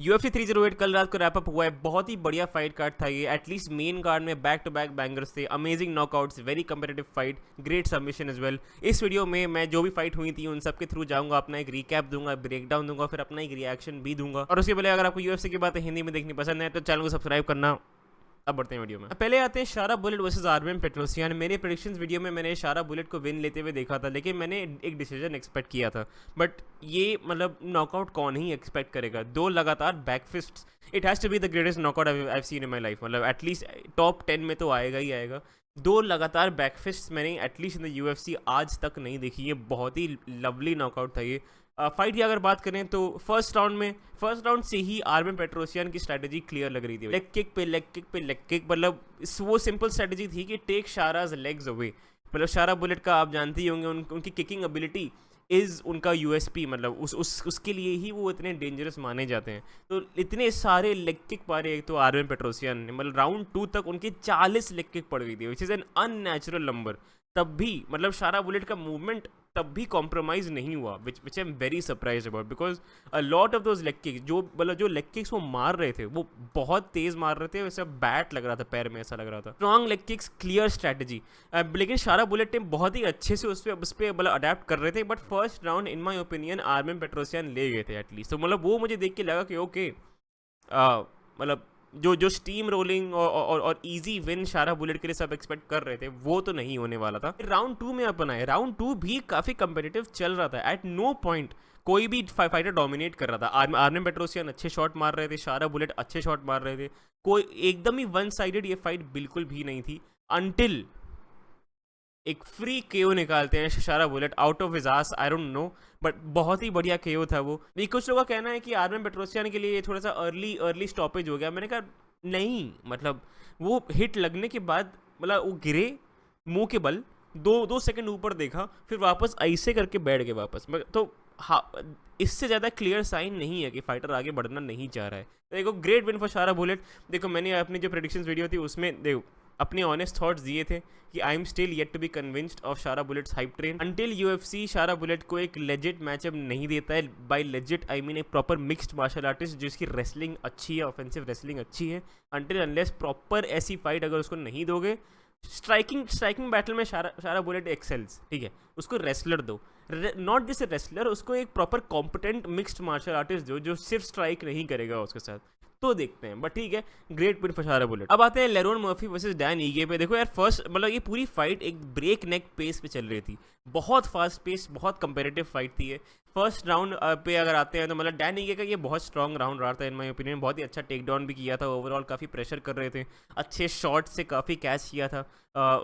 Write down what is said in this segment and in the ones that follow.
UFC 308 कल रात को रैप अप हुआ है। बहुत ही बढ़िया फाइट कार्ड था ये। एटलीस्ट मेन कार्ड में बैक टू बैक बैंगर्स थे, amazing knockouts, very competitive fight, great submission as well. इस वीडियो में मैं जो भी फाइट हुई थी उन सब के थ्रू जाऊंगा, अपना एक रिकैप दूंगा, ब्रेक डाउन दूंगा, फिर अपना एक रिएक्शन भी दूंगा। और उसके पहले अगर आपको UFC की बातें हिंदी में देखनी पसंद है तो चैनल को सब्सक्राइब करना। अब बढ़ते हैं वीडियो में। पहले आते हैं Shara bullet versus Armin Petrosian. मेरे प्रेडिक्शंस वीडियो में मैंने शारा बुलेट को विन लेते हुए देखा था, लेकिन मैंने एक डिसीजन एक्सपेक्ट किया था। बट ये मतलब नॉकआउट कौन ही एक्सपेक्ट करेगा? दो लगातार backfists, it has to be the greatest knockout I have seen in my life. मतलब एटलीस्ट टॉप 10 में तो आएगा ही आएगा। दो लगातार बैकफिस्ट्स मैंने एटलीस्ट इन द UFC आज तक नहीं देखी। ये बहुत ही लवली नॉकआउट था ये। फाइट की अगर बात करें तो फर्स्ट राउंड से ही आर्मिन पेट्रोसियन की स्ट्रैटेजी क्लियर लग रही थी। लेग किक पे लेग किक पे लेग किक, मतलब वो सिंपल स्ट्रैटेजी थी कि टेक शाराज लेग्स अवे। मतलब शारा बुलेट का आप जानते ही होंगे, उनकी किकिंग एबिलिटी इज़ उनका USP। मतलब उसके लिए ही वो इतने डेंजरस माने जाते हैं। तो इतने सारे लेग किक पारे एक तो आर्मिन पेट्रोसियन ने, मतलब राउंड 2 तक उनकी 40 लेग किक पड़ गई थी, which is an unnatural number. तब भी मतलब शारा बुलेट का मूवमेंट तब भी कॉम्प्रोमाइज नहीं हुआ, which I am very surprise about, because a lot of those leg kicks जो लेग किक्स वो मार रहे थे वो बहुत तेज मार रहे थे, वैसे बैट लग रहा था पैर में, ऐसा लग रहा था। Strong leg kicks, clear strategy. लेकिन शारा बुलेट टीम बहुत ही अच्छे से उस पर मतलब अडेप्ट कर रहे थे। But first round in my opinion Armen Petrosyan ले गए थे एटलीस्ट। तो मतलब वो मुझे देख के लगा कि ओके, मतलब जो स्टीम रोलिंग और इजी विन शारा बुलेट के लिए सब एक्सपेक्ट कर रहे थे वो तो नहीं होने वाला था। राउंड 2 में अपन आए। राउंड 2 भी काफ़ी कंपेटिटिव चल रहा था। एट नो पॉइंट कोई भी फाइटर डोमिनेट कर रहा था। आर्मिन पेट्रोसियन अच्छे शॉट मार रहे थे, शारा बुलेट अच्छे शॉट मार रहे थे। कोई एकदम ही वन साइडेड ये फाइट बिल्कुल भी नहीं थी, अनटिल एक फ्री केओ निकालते हैं Shara Bullet out of his ass. I don't know, but बहुत ही बढ़िया केओ था वो भी। कुछ लोगों का कहना है कि आर्मिन पेट्रोसियन के लिए ये थोड़ा सा अर्ली स्टॉपेज हो गया। मैंने कहा नहीं, मतलब वो हिट लगने के बाद मतलब वो गिरे मुंह के बल, दो सेकंड ऊपर देखा, फिर वापस ऐसे करके बैठ गए वापस। तो हाँ, इससे ज़्यादा क्लियर साइन नहीं है कि फाइटर आगे बढ़ना नहीं चाह रहा है। देखो, ग्रेट विन फॉर शारा बुलेट। देखो, मैंने अपनी जो प्रेडिक्शंस वीडियो थी उसमें देखो अपने ऑनेस्ट थॉट्स दिए थे कि I am still yet to be convinced of Shara Bullet's hype train until UFC Shara Bullet को एक लेजिट मैचअप नहीं देता है। बाय लेजिट आई मीन एक प्रॉपर मिक्स्ड मार्शल आर्टिस्ट जिसकी रेसलिंग अच्छी है, ऑफेंसिव रेसलिंग अच्छी है। अंटिल अनलेस प्रॉपर ऐसी फाइट अगर उसको नहीं दोगे, स्ट्राइकिंग बैटल में शारा बुलेट एक्सेल्स, ठीक है, उसको रेसलर दो, नॉट जैसे रेसलर, उसको एक proper competent mixed martial artist दो जो सिर्फ स्ट्राइक नहीं करेगा उसके साथ, तो देखते हैं। बट ठीक है, ग्रेट विन फॉर शारा बुलेट। अब आते हैं लेरोन मर्फी वर्सेस डैन ईगे पे। देखो यार, फर्स्ट मतलब ये पूरी फाइट एक ब्रेक नेक पेस पे चल रही थी, बहुत फास्ट पेस, बहुत कंपेरेटिव फाइट थी ये। फर्स्ट राउंड पे अगर आते हैं तो मतलब डैन ईगे का ये बहुत स्ट्रॉन्ग राउंड रहा था इन माई ओपिनियन। बहुत ही अच्छा टेक डाउन भी किया था, ओवरऑल काफ़ी प्रेशर कर रहे थे, अच्छे शॉट से काफ़ी कैच किया था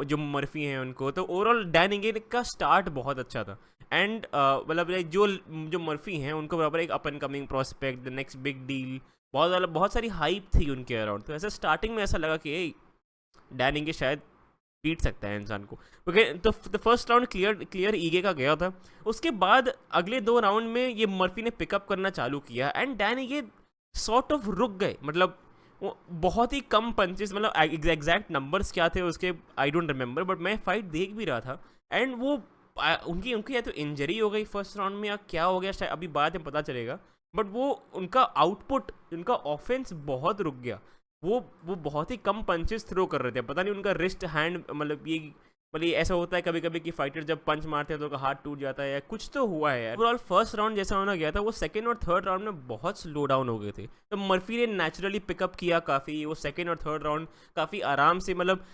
जो मर्फी हैं उनको। तो ओवरऑल डैन ईगे का स्टार्ट बहुत अच्छा था। एंड मतलब जो मर्फी हैं उनको बराबर एक up and coming prospect, the next big deal, बहुत सारी हाइप थी उनके अराउंड। तो ऐसा स्टार्टिंग में ऐसा लगा कि डैन ईगे शायद पीट सकता है इंसान को। ओके, तो फर्स्ट राउंड क्लियर ईगे का गया था। उसके बाद अगले 2 राउंड में ये मर्फी ने पिकअप करना चालू किया एंड डैन ईगे सॉर्ट ऑफ रुक गए। मतलब वो बहुत ही कम पंचेस, मतलब एग्जैक्ट नंबर्स क्या थे उसके आई डोंट रिमेंबर, बट मैं फाइट देख भी रहा था। एंड वो उनकी या तो इंजरी हो गई फर्स्ट राउंड में या क्या हो गया शायद, अभी बाद में पता चलेगा। बट वो उनका आउटपुट, उनका ऑफेंस बहुत रुक गया। वो बहुत ही कम पंचेस थ्रो कर रहे थे। पता नहीं उनका रिस्ट हैंड, मतलब ये ऐसा होता है कभी कभी कि फाइटर जब पंच मारते हैं तो उनका हाथ टूट जाता है या कुछ तो हुआ है यार। ओवरऑल फर्स्ट राउंड जैसा होना गया था वो सेकंड और थर्ड राउंड में बहुत स्लो डाउन हो गए थे। तो मर्फी ने नेचुरली पिकअप किया काफ़ी। वो सेकंड और थर्ड राउंड काफ़ी आराम से, मतलब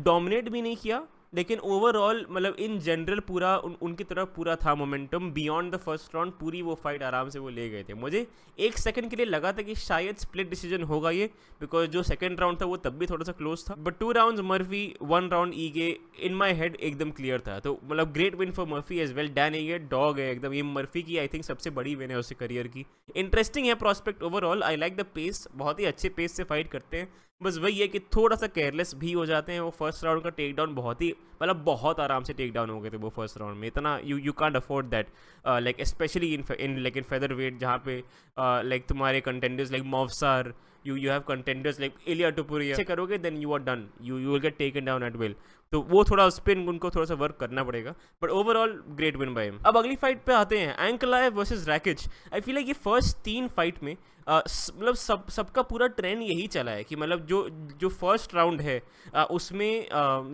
डोमिनेट भी नहीं किया, लेकिन ओवरऑल मतलब इन जनरल पूरा उनकी तरफ पूरा था momentum. Beyond the first round पूरी वो फाइट आराम से वो ले गए थे। मुझे एक सेकंड के लिए लगा था कि शायद स्प्लिट डिसीजन होगा ये, बिकॉज जो सेकंड राउंड था वो तब भी थोड़ा सा क्लोज था। But 2 rounds Murphy, 1 round Ige, in my head एकदम क्लियर था। तो मतलब great win for Murphy as well. Dan Ige dog है एकदम। ये मर्फी की आई थिंक सबसे बड़ी विन है उसके करियर की। इंटरेस्टिंग है prospect overall. I like the pace, बहुत ही अच्छे पेस से फाइट करते हैं। बस वही है कि थोड़ा सा केयरलेस भी हो जाते हैं। वो फर्स्ट राउंड का टेक डाउन बहुत ही, मतलब बहुत आराम से टेक डाउन हो गए थे वो फर्स्ट राउंड में। इतना you can't afford that, like specially in featherweight, जहाँ पे लाइक तुम्हारे contenders like Movsar you have contenders like Ilia Topuria, ऐसे करोगे then you are done, you will get taken down at will. तो वो थोड़ा उस पर उनको थोड़ा सा वर्क करना पड़ेगा, but overall great win by him. अब अगली फाइट पे आते हैं, एंकलाएव वर्सेस रैकिच। आई फील लाइक ये फर्स्ट 3 फाइट में मतलब सबका पूरा ट्रेंड यही चला है कि मतलब जो फर्स्ट राउंड है उसमें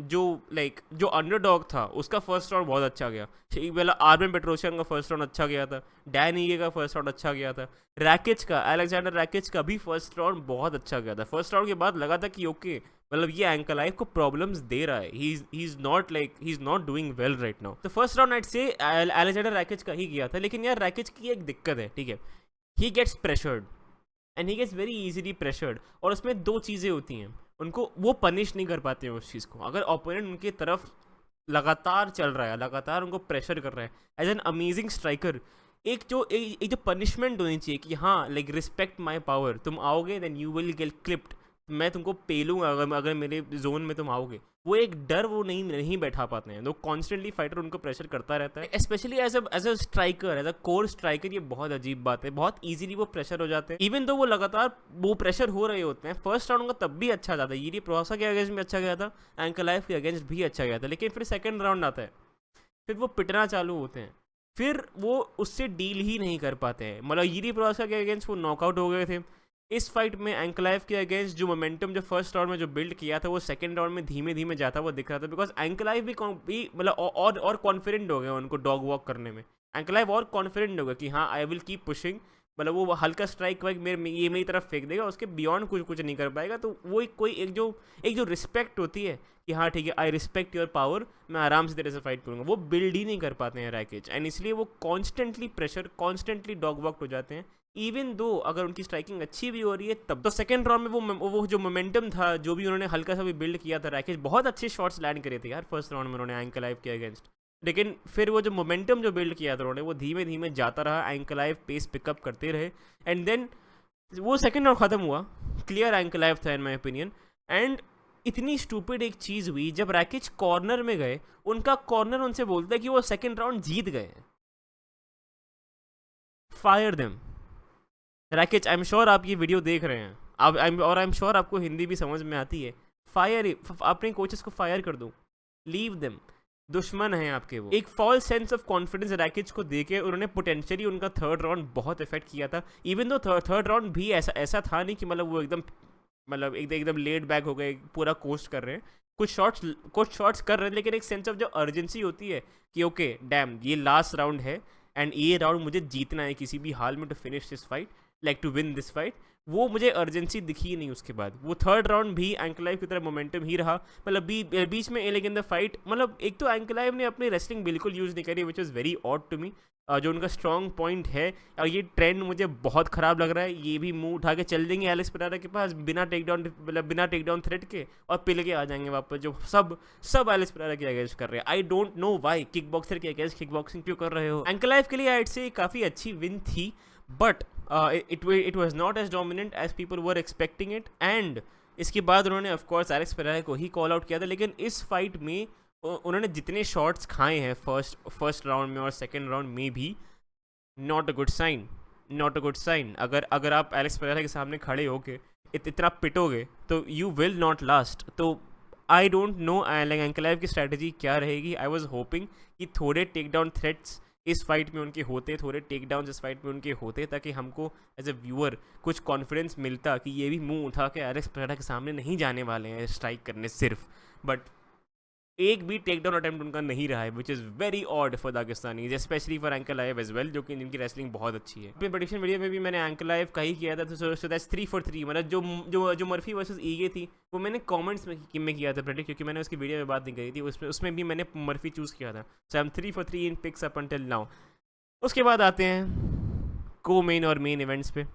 जो अंडरडॉग था उसका फर्स्ट राउंड बहुत अच्छा गया। मतलब आर्मिन पेट्रोशियन का फर्स्ट राउंड अच्छा गया था, डैन ईगे का फर्स्ट राउंड अच्छा गया था, रैकिच का, अलेक्जेंडर रैकिच का भी फर्स्ट राउंड बहुत अच्छा गया था। फर्स्ट राउंड के बाद लगा था कि ओके मतलब ये एंकलाइव को प्रॉब्लम्स दे रहा है, ही is not doing well right now. तो फर्स्ट राउंड नाइट से अलेक्जेंडर रैकिच का ही गया था, लेकिन यार रैकिच की एक दिक्कत है, ठीक है, he gets pressured and he gets very easily pressured, और उसमें 2 चीज़ें होती हैं, उनको वो पनिश नहीं कर पाते हैं उस चीज़ को। अगर ओपोनेंट उनकी तरफ लगातार चल रहा है, लगातार उनको प्रेशर कर रहा है एज एन अमेजिंग स्ट्राइकर, एक जो पनिशमेंट होनी चाहिए कि हाँ लाइक रिस्पेक्ट माई पावर, तुम आओगे then you will get clipped, मैं तुमको पेलूंगा अगर मेरे जोन में तुम आओगे, वो एक डर वो नहीं बैठा पाते हैं। तो कॉन्स्टेंटली फाइटर उनको प्रेशर करता रहता है, specially as a striker, as a core striker. ये बहुत अजीब बात है, बहुत इजीली वो प्रेशर हो जाते हैं, इवन तो वो लगातार वो प्रेशर हो रहे होते हैं। फर्स्ट राउंड का तब भी अच्छा जाता है, ये प्रोसा के अगेंस्ट भी अच्छा गया था, एंकलाइव के अगेंस्ट भी अच्छा गया था, लेकिन फिर सेकेंड राउंड आता है, फिर वो पिटना चालू होते हैं, फिर वो उससे डील ही नहीं कर पाते हैं। मतलब यीरी प्रोसा के अगेंस्ट वो नॉकआउट हो गए थे। इस फाइट में एंकलाइव के अगेंस्ट जो मोमेंटम जो फर्स्ट राउंड में जो बिल्ड किया था वो सेकंड राउंड में धीमे धीमे जाता हुआ दिख रहा था, बिकॉज एंकलाइव भी मतलब और कॉन्फिडेंट हो गया उनको डॉग वॉक करने में। एंकलाइव और कॉन्फिडेंट हो गया कि हाँ आई विल कीप पुशिंग, मतलब वो हल्का स्ट्राइक वाइक मेरी तरफ फेंक देगा, उसके बियॉन्ड कुछ नहीं कर पाएगा। तो वो एक जो रिस्पेक्ट होती है कि हाँ ठीक है आई रिस्पेक्ट योर पावर, मैं आराम से तेरे से फाइट करूँगा, वो बिल्ड ही नहीं कर पाते हैं रैकिच, एंड इसलिए वो constantly pressure, constantly dog walk हो जाते हैं, इवन दो अगर उनकी स्ट्राइकिंग अच्छी भी हो रही है तब। तो सेकंड राउंड में वो जो मोमेंटम था, जो भी उन्होंने हल्का सा भी बिल्ड किया था, रैकिच बहुत अच्छे शॉट्स लैंड करे थे यार फर्स्ट राउंड में उन्होंने एंकलाइव के अगेंस्ट, लेकिन फिर वो जो मोमेंटम जो बिल्ड किया था उन्होंने वो धीमे धीमे जाता रहा, एंकलाइव पेस पिकअप करते रहे, एंड देन वो सेकंड राउंड खत्म हुआ, क्लियर एंकलाइव था इन माई ओपिनियन। एंड इतनी स्टूपिड एक चीज़ हुई जब रैकिच कॉर्नर में गए, उनका कॉर्नर उनसे बोलता है कि वो सेकंड राउंड जीत गए हैं, fire them. Rakic, I am sure आप ये वीडियो देख रहे हैं, और आई एम श्योर आपको हिंदी भी समझ में आती है, फायर, अपने कोचेस को फायर कर दो, लीव देम, दुश्मन हैं आपके वो। एक फॉल्स सेंस ऑफ कॉन्फिडेंस रैकिच को देके उन्होंने पोटेंशियली उनका थर्ड राउंड बहुत इफेक्ट किया था, इवन दो थर्ड राउंड भी ऐसा था नहीं कि मतलब वो एकदम लेट बैक हो गए, पूरा कोस्ट कर रहे हैं, कुछ शॉट्स कर रहे हैं, लेकिन एक सेंस ऑफ जो अर्जेंसी होती है कि ओके डैम ये लास्ट राउंड है एंड ये राउंड मुझे जीतना है किसी भी हाल में to finish this fight, like to win this fight, वो मुझे अर्जेंसी दिखी नहीं। उसके बाद वो थर्ड राउंड भी एंकलाइव की तरह मोमेंटम ही रहा, मतलब बीच में लेकिन द फाइट, मतलब एक तो एंकलाइव ने अपनी रेसलिंग बिल्कुल यूज़ नहीं करी, which is very odd to me, जो उनका स्ट्रॉन्ग पॉइंट है, और ये ट्रेंड मुझे बहुत ख़राब लग रहा है। ये भी मुंह उठा के चल देंगे एलेक्स पेरेरा के पास बिना टेक डाउन थ्रेट के, और पिल के आ जाएंगे वापस, जो सब एलेक्स पेरेरा के अगेंस्ट कर रहे हैं। आई don't know why, kick boxer के अगेंस्ट किक बॉक्सिंग क्यों कर रहे हो। एंकलाइव के लिए आइड से काफ़ी अच्छी विन थी, but it was not as dominant as people were expecting it, and इसके बाद उन्होंने ऑफ कोर्स एलेक्स पेरेरा को ही कॉल आउट किया था, लेकिन इस फाइट में उन्होंने जितने शॉट्स खाए हैं फर्स्ट राउंड में और सेकंड राउंड में भी, नॉट अ गुड साइन। अगर आप एलेक्स पेरेरा के सामने खड़े होके इतना पिटोगे तो यू विल नॉट लास्ट। तो आई डोंट नो एंकलाइव की स्ट्रैटेजी क्या रहेगी। आई वॉज होपिंग कि थोड़े टेक डाउन थ्रेट्स इस फाइट में उनके होते, थोड़े टेक डाउन इस फाइट में उनके होते, ताकि हमको एज ए व्यूअर कुछ कॉन्फिडेंस मिलता कि ये भी मुंह उठा के एलेक्स पेरेरा के सामने नहीं जाने वाले हैं स्ट्राइक करने सिर्फ। बट एक भी टेक डाउन अटेम्प्ट उनका नहीं रहा है, which is very odd for Dagestani, specially for Ankalaev as well, जो कि जिनकी रेसलिंग बहुत अच्छी है। अपनी प्रेडिक्शन वीडियो में भी मैंने एंकलाइव का ही किया था, तो सो दैट्स 3 for 3, मतलब जो मर्फी वर्सेस ईगे थी वो मैंने कमेंट्स में किया था प्रेडिक्ट, क्योंकि मैंने उसकी वीडियो में बात नहीं करी थी, उसमें भी मैंने मर्फी चूज़ किया था। So I am 3 for 3 in picks up until now. उसके बाद आते हैं को मेन और मेन इवेंट्स पे।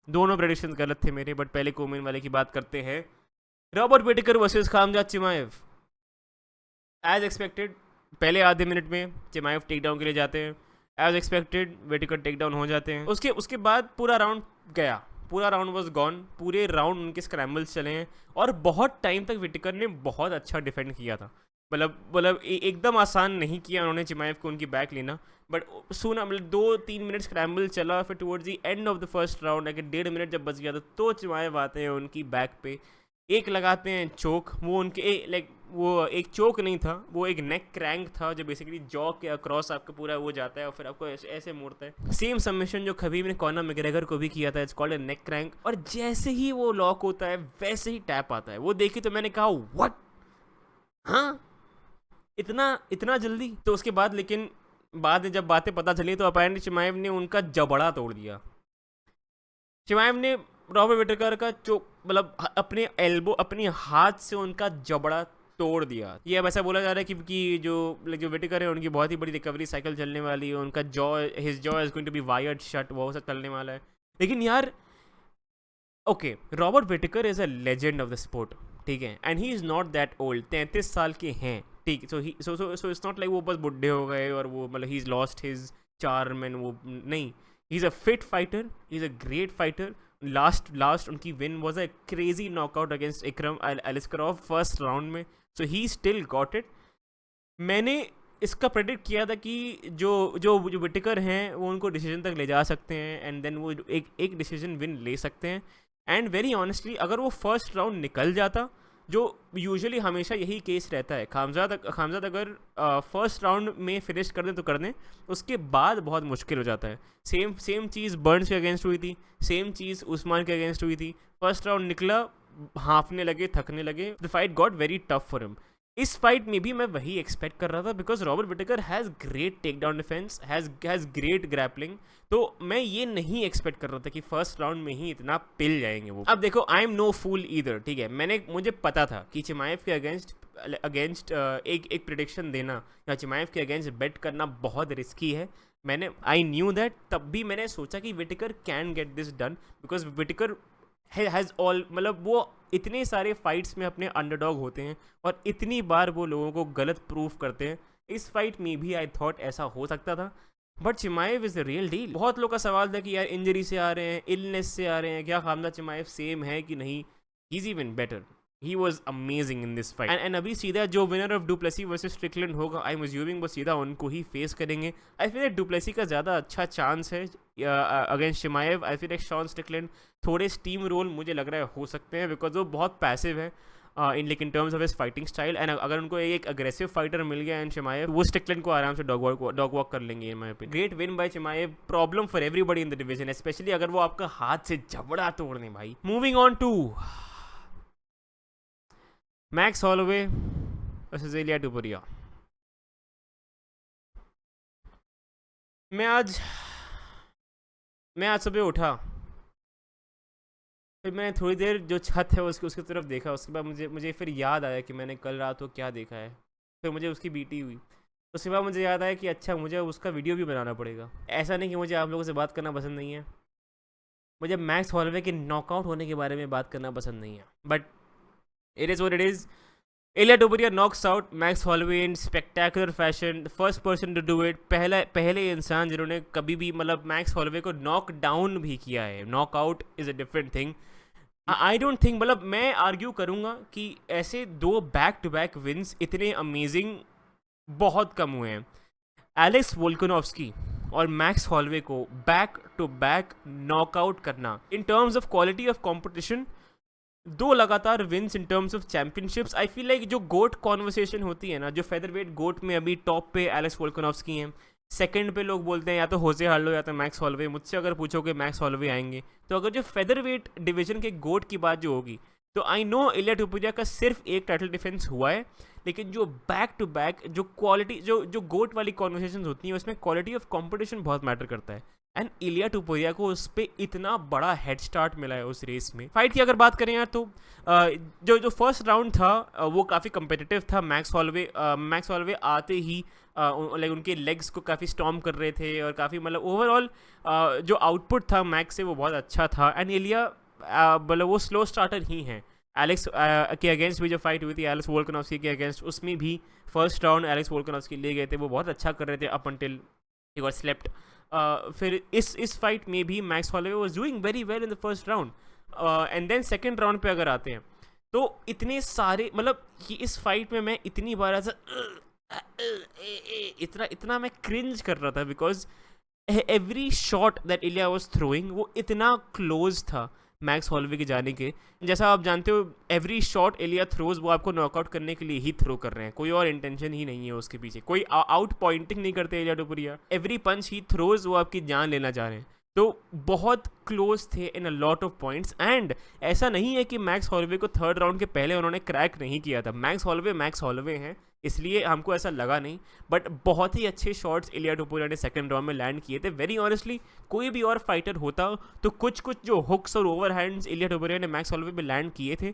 दोनों प्रेडिक्शंस गलत थे मेरे, बट पहले को मेन वाले की बात करते हैं। Robert Whittaker versus Khamzat Chimaev. As expected पहले आधे मिनट में चिमाएव टेक डाउन के लिए जाते हैं, as expected Whittaker take down हो जाते हैं। उसके बाद पूरा राउंड गया, पूरा राउंड वॉज गॉन, पूरे राउंड उनके स्क्रैम्बल्स चले हैं, और बहुत टाइम तक विटेकर ने बहुत अच्छा डिफेंड किया था। मतलब एकदम आसान नहीं किया उन्होंने चिमाएव को उनकी बैक लेना, बट सुना मतलब 2-3 मिनट स्क्रैम्बल चला, फिर towards the end of the first round अगर 1.5 मिनट जब बच गया था तो चिमाएव आते हैं उनकी बैक पे, एक लगाते हैं चोक, वो उनके लाइक वो एक चोक नहीं था, वो एक नेक क्रैंक था जो बेसिकली जॉ के अक्रॉस आपका पूरा वो जाता है और फिर आपको ऐसे मोड़ता है। सेम सबमिशन जो खबीब ने कॉनर मैकग्रेगर को भी किया था, it's called a neck crank, और जैसे ही वो लॉक होता है वैसे ही टैप आता है। वो देखी तो मैंने कहा व्हाट, हाँ इतना जल्दी। तो उसके बाद लेकिन बाद में जब बातें पता चली तो अपेरेंटली चिमाएव ने उनका जबड़ा तोड़ दिया। चिमाएव ने रॉबर्ट विटेकर का मतलब अपने एल्बो अपने हाथ से उनका जबड़ा तोड़ दिया। ये अब ऐसा बोला जा रहा है कि जो विटेकर है उनकी बहुत ही बड़ी रिकवरी साइकिल चलने वाली है, उनका his jaw is going to be wired shut, वो सब चलने वाला है। लेकिन यार okay, Robert Whittaker is a legend of the sport, ठीक है, and he is not that old, 33 साल के हैं, ठीक। सो इट्स नॉट लाइक वो बस बुढ़े हो गए और वो मतलब he is lost his charm and वो नहीं, he is a fit fighter, he is a great fighter. Last उनकी win was a crazy knockout against Ikram Aliskerov first round में, so he still got it. मैंने इसका predict किया था कि जो विटेकर हैं वो उनको डिसीजन तक ले जा सकते हैं एंड देन वो एक डिसीजन विन ले सकते हैं। एंड वेरी ऑनेस्टली अगर वो फर्स्ट राउंड निकल जाता, जो यूजुअली हमेशा यही केस रहता है, खामजाद अगर फर्स्ट राउंड में फिनिश कर दें तो कर दें, उसके बाद बहुत मुश्किल हो जाता है। सेम चीज़ बर्न्स के अगेंस्ट हुई थी, सेम चीज़ उस्मान के अगेंस्ट हुई थी। फर्स्ट राउंड निकला, हाँफने लगे, थकने लगे, the fight got very tough for him. इस फाइट में भी मैं वही एक्सपेक्ट कर रहा था because Robert Whittaker has great take down defence, has great grappling, तो मैं ये नहीं एक्सपेक्ट कर रहा था कि फर्स्ट राउंड में ही इतना पिल जाएंगे वो। अब देखो I am no fool either, ठीक है, मुझे पता था कि चिमाएव के अगेंस्ट एक प्रिडिक्शन देना या चिमाएव के अगेंस्ट बेट करना बहुत रिस्की है। आई न्यू दैट, तब भी मैंने सोचा कि Whittaker can get this done because Whittaker has all मतलब वो इतने सारे फाइट्स में अपने अंडरडॉग होते हैं और इतनी बार वो लोगों को गलत प्रूफ करते हैं। इस फाइट में भी आई थॉट ऐसा हो सकता था, but चिमाएव is the real deal. बहुत लोग का सवाल था कि यार इंजरी से आ रहे हैं, इलनेस से आ रहे हैं, क्या खामजा चिमाएव सेम है कि नहीं। He is even better, he was amazing in this fight. And अभी सीधा जो winner of du Plessis versus Strickland होगा, आई एम अज्यूमिंग वो सीधा उनको ही फेस करेंगे। आई फील लाइक डुप्लेसी का ज़्यादा अच्छा चांस है against Chimaev. I feel like Sean Strickland थोड़े स्टीम रोल मुझे लग रहा है हो सकते हैं बिकॉज वो बहुत पैसिव है in terms of his fighting style. And अगर उनको एक अग्रेसिव फाइटर मिल गया एंड चिमाएव, वो स्ट्रिकलैंड को आराम से डॉग वॉक कर लेंगे in my opinion. Great win by Chimaev, problem for everybody in the division, specially अगर वो आपका हाथ से जबड़ा तोड़ने भाई। Moving on to Max Holloway versus Ilia Topuria. मैं आज सुबह उठा, फिर मैंने थोड़ी देर जो छत है उसकी तरफ देखा, उसके बाद मुझे फिर याद आया कि मैंने कल रात को क्या देखा है, फिर मुझे उसकी बीटी हुई। उसके बाद मुझे याद आया कि अच्छा मुझे उसका वीडियो भी बनाना पड़ेगा। ऐसा नहीं कि मुझे आप लोगों से बात करना पसंद नहीं है, मुझे मैक्स हॉलोवे के नॉकआउट होने के बारे में बात करना पसंद नहीं है, but it is what it is. Ilia Topuria knocks out Max Holloway in spectacular fashion, the first person to do it, पहले इंसान जिन्होंने कभी भी मतलब मैक्स हॉलोवे को नॉक डाउन भी किया है। Knockout is a different thing. I don't think, मतलब मैं आर्ग्यू करूँगा कि ऐसे 2 बैक टू बैक विन्स इतने अमेजिंग बहुत कम हुए हैं। एलेक्स वोल्कानोव्स्की और मैक्स हॉलोवे को बैक टू बैक नॉकआउट करना in terms of quality of competition, 2 लगातार wins in terms of championships. I feel like जो गोट कॉन्वर्सेशन होती है ना, जो फेदरवेट गोट में अभी टॉप पे एलेक्स वोल्कानोव्स्की हैं, सेकंड पे लोग बोलते हैं या तो होजे हार्लो या तो मैक्स हॉलोवे। मुझसे अगर पूछोगे मैक्स हॉलोवे आएंगे, तो अगर जो फेदरवेट डिवीजन के गोट की बात जो होगी, तो आई नो इलिया टुपुरिया का सिर्फ एक टाइटल डिफेंस हुआ है, लेकिन जो बैक टू बैक जो क्वालिटी जो गोट वाली कॉन्वर्सेशन होती हैं उसमें क्वालिटी ऑफ कॉम्पिटिशन बहुत मैटर करता है। एंड इलिया टुपुरिया को उस पर इतना बड़ा हेड स्टार्ट मिला है उस रेस में। फाइट की अगर बात करें यार, तो जो फर्स्ट राउंड था वो काफ़ी कम्पिटिटिव था। मैक्स हॉलोवे आते ही लाइक उनके लेग्स को काफ़ी स्टॉर्म कर रहे थे और काफ़ी मतलब ओवरऑल जो आउटपुट था मैक्स से वो बहुत अच्छा था। एंड इलिया मतलब वो स्लो स्टार्टर ही हैं। एलेक्स के अगेंस्ट भी जो फाइट हुई थी एलेक्स वोल्कानोव्स्की के अगेंस्ट, उसमें भी फर्स्ट राउंड एलेक्स वोल्कानोव्स्की ले गए थे, वो बहुत अच्छा कर रहे थे up until he got slept. फिर इस फाइट में भी Max Holloway was doing very well in the first round. And then second round पे अगर आते हैं, तो इतने सारे मतलब कि इस फाइट में मैं इतनी बार ऐसा इतना इतना मैं क्रिंज कर रहा था, because every shot that Ilia was throwing वो इतना क्लोज था मैक्स हॉलवे के जाने के। जैसा आप जानते हो, एवरी शॉट इलिया थ्रोज वो आपको नॉकआउट करने के लिए ही थ्रो कर रहे हैं, कोई और इंटेंशन ही नहीं है उसके पीछे, कोई आउट पॉइंटिंग नहीं करते इलिया टोपुरिया। एवरी पंच ही थ्रोज वो आपकी जान लेना चाह रहे हैं। तो बहुत क्लोज थे in a lot of points. And ऐसा नहीं है कि मैक्स हॉलवे को थर्ड राउंड के पहले उन्होंने क्रैक नहीं किया था। मैक्स हॉलवे हैं, इसलिए हमको ऐसा लगा नहीं, बट बहुत ही अच्छे शॉट्स इलिया टोपुरिया ने सेकंड राउंड में लैंड किए थे। वेरी ऑनेस्टली कोई भी और फाइटर होता तो कुछ जो हुक्स और ओवरहैंड्स इलिया टोपुरिया ने मैक्स हॉलवे पे लैंड किए थे,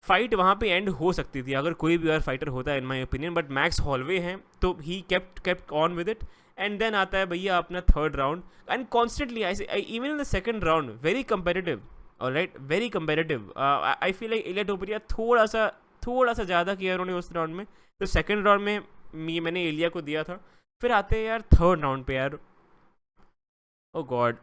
फाइट वहाँ पे एंड हो सकती थी अगर कोई भी और फाइटर होता है in my opinion. But Max Holloway हैं तो he kept on with it. And then आता है भैया अपना third round, and constantly even in the second round very competitive, alright, very competitive. I feel like Ilia Topuria थोड़ा सा ज़्यादा किया उन्होंने उस राउंड में। तो सेकंड राउंड में मैंने इलिया को दिया था। फिर आते हैं यार थर्ड राउंड पे यार, ओ गॉड,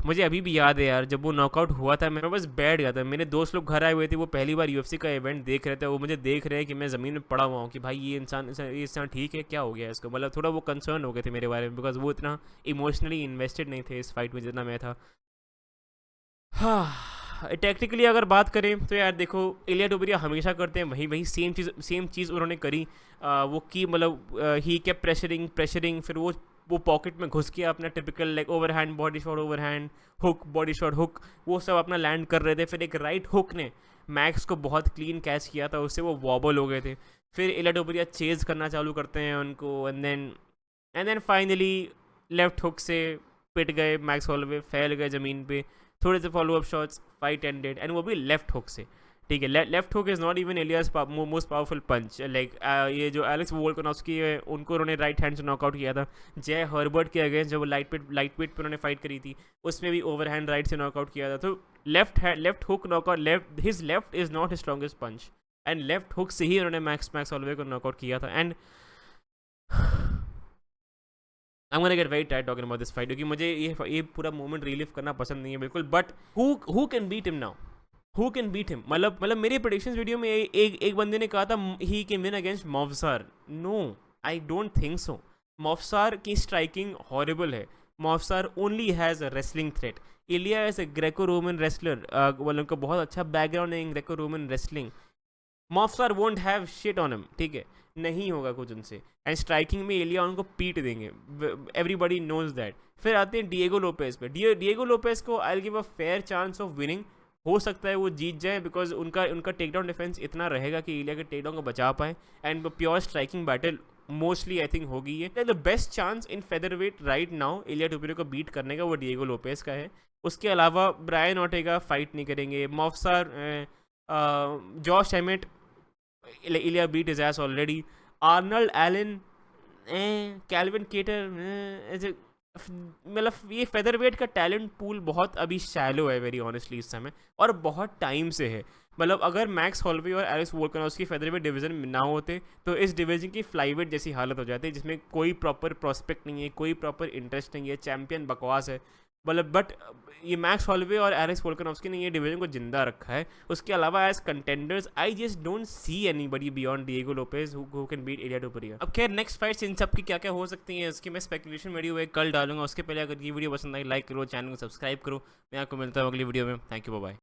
मुझे अभी भी याद है यार, जब वो नॉकआउट हुआ था मैं बस बैठ गया था। मेरे दोस्त लोग घर आए हुए थे, वो पहली बार यूएफसी का इवेंट देख रहे थे, वो मुझे देख रहे हैं कि मैं ज़मीन में पड़ा हुआ हूँ कि भाई ये इंसान ठीक है, क्या हो गया इसको, मतलब थोड़ा वो कंसर्न हो गए थे मेरे बारे में, बिकॉज वो इतना इमोशनली इन्वेस्टेड नहीं थे इस फाइट में जितना मैं था। हाँ, टेक्निकली अगर बात करें तो यार देखो, इलिया टोपुरिया हमेशा करते हैं वही सेम चीज़ उन्होंने करी। वो की मतलब ही केप प्रेशरिंग, फिर वो पॉकेट में घुस के अपना typical like overhand body shot, overhand hook, body shot hook, वो सब अपना लैंड कर रहे थे। फिर एक राइट हुक ने मैक्स को बहुत क्लीन कैच किया था, उससे वो वॉबल हो गए थे। फिर इलिया टोपुरिया चेज करना चालू करते हैं उनको, and then finally left hook से पिट गए मैक्स हॉलवे, फैल गए ज़मीन पे। थोड़े से follow up shots, fight ended, and वो भी लेफ्ट हुक से, ठीक है। Left hook is not even इलियास मोस्ट पावरफुल पंच। लाइक ये जो एलेक्स वोल्कानोव्स्की है उनको उन्होंने राइट हैंड से नॉकआउट किया था। जय हर्बर्ट के अगेंस्ट जब वो लाइट वेट पे उन्होंने फाइट करी थी, उसमें भी ओवर हैंड राइट से नॉकआउट किया था। तो left hook knockout, his left is not his strongest punch, and left hook से ही उन्होंने मैक्स हॉलवे को नॉकआउट किया था। And I'm gonna get very tired talking about this fight, क्योंकि मुझे ये पूरा मोमेंट रिलीव करना पसंद नहीं है बिल्कुल। But who can beat him now? Who can beat him? मतलब मेरे प्रेडिक्शंस वीडियो में एक बंदे ने कहा था he can win against मॉवसार। No, I don't think so. मॉवसार की स्ट्राइकिंग हॉरिबल है। Movsar only has a wrestling threat. Ilia as a Greco Roman wrestler, मतलब उनका बहुत अच्छा बैकग्राउंड है in Greco Roman wrestling. Movsar won't have shit on him, ठीक है, नहीं होगा कुछ उनसे। एंड स्ट्राइकिंग में एलिया उनको पीट देंगे, एवरीबडी नोज दैट। फिर आते हैं डिएगो लोपेज पे। डिएगो लोपेज को I will give a fair chance of winning. हो सकता है वो जीत जाए, बिकॉज उनका टेक डाउन डिफेंस इतना रहेगा कि एलिया के टेक डाउन को बचा पाए। And pure striking battle mostly I think होगी ये। The best chance in featherweight right now Ilia Topuria को बीट करने का वो डिएगो लोपेज का है। उसके अलावा ब्रायन ऑर्टेगा फाइट नहीं करेंगे। मॉफसार, Josh Emmett, Ilia beat his ass already. Arnold Allen, Calvin Kattar, मतलब ये फेदरवेट का टैलेंट पूल बहुत अभी शैलो है वेरी ऑनेस्टली इस समय, और बहुत टाइम से है। मतलब अगर मैक्स हॉलवे और एलेक्स वोल्कानोव्स्की फेदरवेट डिवीजन में ना होते तो इस डिवीजन की फ्लाईवेट जैसी हालत हो जाती है, जिसमें कोई प्रॉपर प्रॉस्पेक्ट नहीं है, कोई प्रॉपर इंटरेस्ट नहीं है, चैंपियन बकवास है। मतलब बट ये मैक्स हॉलवे और एलेक्स वोल्कानोव्स्की ने ये डिवीजन को जिंदा रखा है। उसके अलावा as contenders I just don't see anybody beyond Diego Lopes who can beat Ilia Topuria. अब खैर नेक्स्ट फाइट्स इन सब की क्या क्या हो सकती हैं इसकी मैं स्पेकुलेशन वीडियो एक कल डालूंगा। उसके पहले अगर ये वीडियो पसंद आई लाइक करो, चैनल को सब्सक्राइब करो। मैं आपको मिलता हूँ अगली वीडियो में। Thank you, bye bye.